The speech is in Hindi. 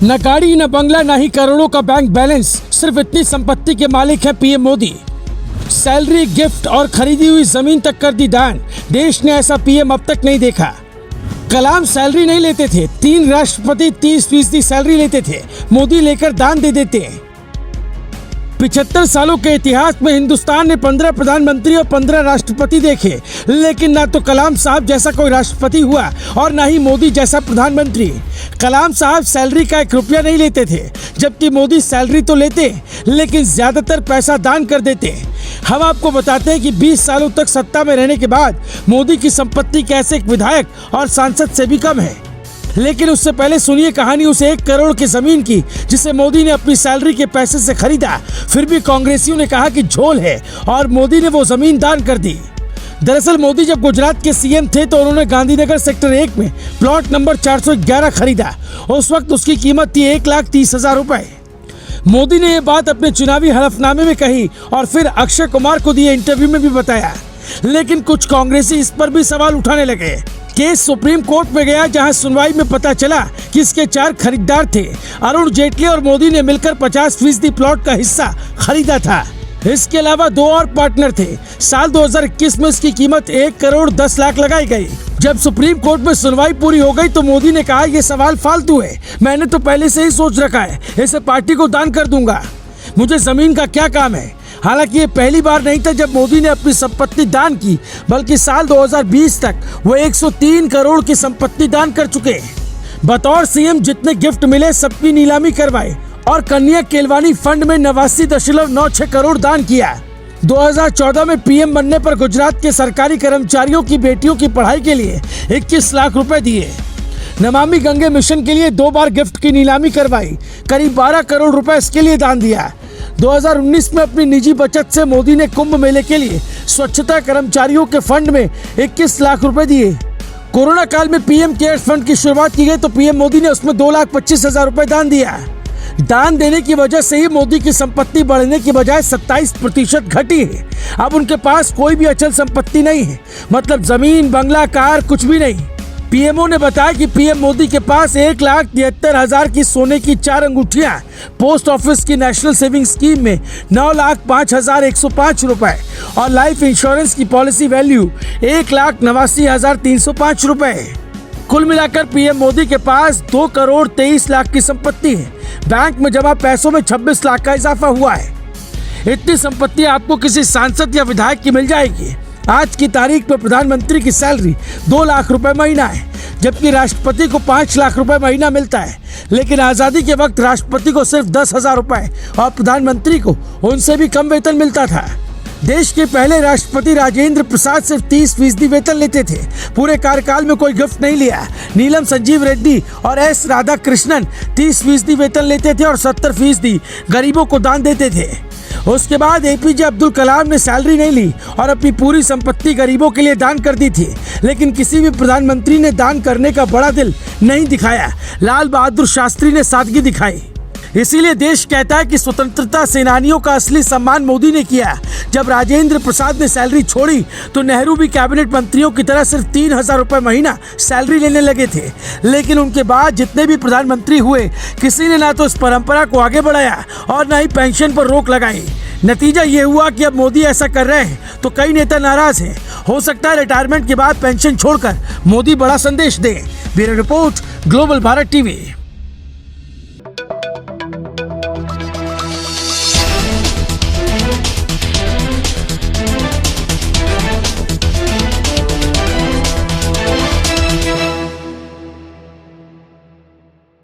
न गाड़ी न बंगला न ही करोड़ों का बैंक बैलेंस, सिर्फ इतनी संपत्ति के मालिक है पीएम मोदी। सैलरी, गिफ्ट और खरीदी हुई जमीन तक कर दी दान। देश ने ऐसा पीएम अब तक नहीं देखा। कलाम सैलरी नहीं लेते थे, 3 राष्ट्रपति 30% सैलरी लेते थे, मोदी लेकर दान दे देते हैं। 75 सालों के इतिहास में हिंदुस्तान ने 15 प्रधानमंत्री और 15 राष्ट्रपति देखे, लेकिन ना तो कलाम साहब जैसा कोई राष्ट्रपति हुआ और ना ही मोदी जैसा प्रधानमंत्री। कलाम साहब सैलरी का 1 रुपया नहीं लेते थे, जबकि मोदी सैलरी तो लेते लेकिन ज्यादातर पैसा दान कर देते। हम आपको बताते हैं कि 20 सालों तक सत्ता में रहने के बाद मोदी की संपत्ति कैसे एक विधायक और सांसद से भी कम है। लेकिन उससे पहले सुनिए कहानी उस 1 करोड़ की जमीन की जिसे मोदी ने अपनी सैलरी के पैसे से खरीदा। फिर भी कांग्रेसियों ने कहा कि झोल है और मोदी ने वो जमीन दान कर दी। दरअसल मोदी जब गुजरात के सीएम थे तो उन्होंने गांधीनगर सेक्टर 1 में प्लॉट नंबर 411 खरीदा। उस वक्त उसकी कीमत थी 1,30,000 रुपए। मोदी ने ये बात अपने चुनावी हलफनामे में कही और फिर अक्षय कुमार को दिए इंटरव्यू में भी बताया। लेकिन कुछ कांग्रेसी इस पर भी सवाल उठाने लगे। केस सुप्रीम कोर्ट में गया, जहां सुनवाई में पता चला कि इसके 4 खरीदार थे। अरुण जेटली और मोदी ने मिलकर 50% प्लॉट का हिस्सा खरीदा था। इसके अलावा 2 और पार्टनर थे। साल 2021 में इसकी कीमत 1,10,00,000 लगाई गई। जब सुप्रीम कोर्ट में सुनवाई पूरी हो गई तो मोदी ने कहा ये सवाल फालतू है, मैंने तो पहले से ही सोच रखा है, इसे पार्टी को दान कर दूंगा, मुझे जमीन का क्या काम है। हालांकि ये पहली बार नहीं था जब मोदी ने अपनी संपत्ति दान की, बल्कि साल 2020 तक वो 103 करोड़ की संपत्ति दान कर चुके। बतौर सीएम जितने गिफ्ट मिले सबकी नीलामी करवाई और कन्या केलवानी फंड में 89.96 करोड़ दान किया। 2014 में पीएम बनने पर गुजरात के सरकारी कर्मचारियों की बेटियों की पढ़ाई के लिए 21 लाख रुपए दिए। नमामि गंगे मिशन के लिए 2 बार गिफ्ट की नीलामी करवाई, करीब 12 करोड़ रुपए इसके लिए दान दिया। 2019 में अपनी निजी बचत से मोदी ने कुंभ मेले के लिए स्वच्छता कर्मचारियों के फंड में 21 लाख रुपए दिए। कोरोना काल में पीएम केयर्स फंड की शुरुआत की गई तो पीएम मोदी ने उसमें 2,25,000 रुपए दान दिया। दान देने की वजह से ही मोदी की संपत्ति बढ़ने की बजाय 27% घटी है। अब उनके पास कोई भी अचल संपत्ति नहीं है, मतलब जमीन, बंगला, कार कुछ भी नहीं। पीएमओ ने बताया कि पीएम मोदी के पास 1,73,000 की सोने की 4 अंगूठियां, पोस्ट ऑफिस की नेशनल सेविंग स्कीम में 9,05,105 रुपए और लाइफ इंश्योरेंस की पॉलिसी वैल्यू 1,89,305 रुपए। कुल मिलाकर पीएम मोदी के पास 2,23,00,000 की संपत्ति है। बैंक में जमा पैसों में 26 लाख का इजाफा हुआ है। इतनी संपत्ति आपको किसी सांसद या विधायक की मिल जाएगी। आज की तारीख में प्रधानमंत्री की सैलरी 2 लाख रुपए महीना है, जबकि राष्ट्रपति को 5 लाख रुपए महीना मिलता है। लेकिन आजादी के वक्त राष्ट्रपति को सिर्फ 10,000 रुपए और प्रधानमंत्री को उनसे भी कम वेतन मिलता था। देश के पहले राष्ट्रपति राजेंद्र प्रसाद सिर्फ 30% वेतन लेते थे, पूरे कार्यकाल में कोई गिफ्ट नहीं लिया। नीलम संजीव रेड्डी और एस राधाकृष्णन 30% वेतन लेते थे और 70% गरीबों को दान देते थे। उसके बाद एपीजे अब्दुल कलाम ने सैलरी नहीं ली और अपनी पूरी संपत्ति गरीबों के लिए दान कर दी थी। लेकिन किसी भी प्रधानमंत्री ने दान करने का बड़ा दिल नहीं दिखाया। लाल बहादुर शास्त्री ने सादगी दिखाई। इसीलिए देश कहता है कि स्वतंत्रता सेनानियों का असली सम्मान मोदी ने किया। जब राजेंद्र प्रसाद ने सैलरी छोड़ी तो नेहरू भी कैबिनेट मंत्रियों की तरह सिर्फ 3,000 रुपए महीना सैलरी लेने लगे थे। लेकिन उनके बाद जितने भी प्रधानमंत्री हुए, किसी ने ना तो इस परंपरा को आगे बढ़ाया और ना ही पेंशन पर रोक लगाई। नतीजा ये हुआ कि अब मोदी ऐसा कर रहे हैं तो कई नेता नाराज हैं। हो सकता है रिटायरमेंट के बाद पेंशन छोड़कर मोदी बड़ा संदेश दें। Bureau report, global Bharat TV.